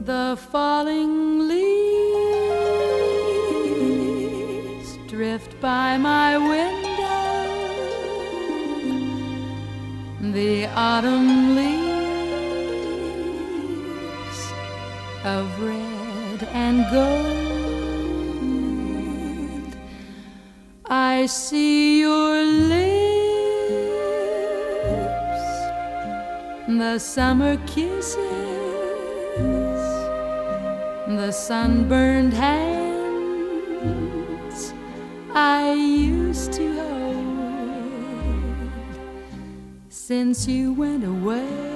The falling leaves drift by my window, the autumn leaves of red and gold. I see your lips, the summer kisses, the sunburned hands I used to hold. Since you went away,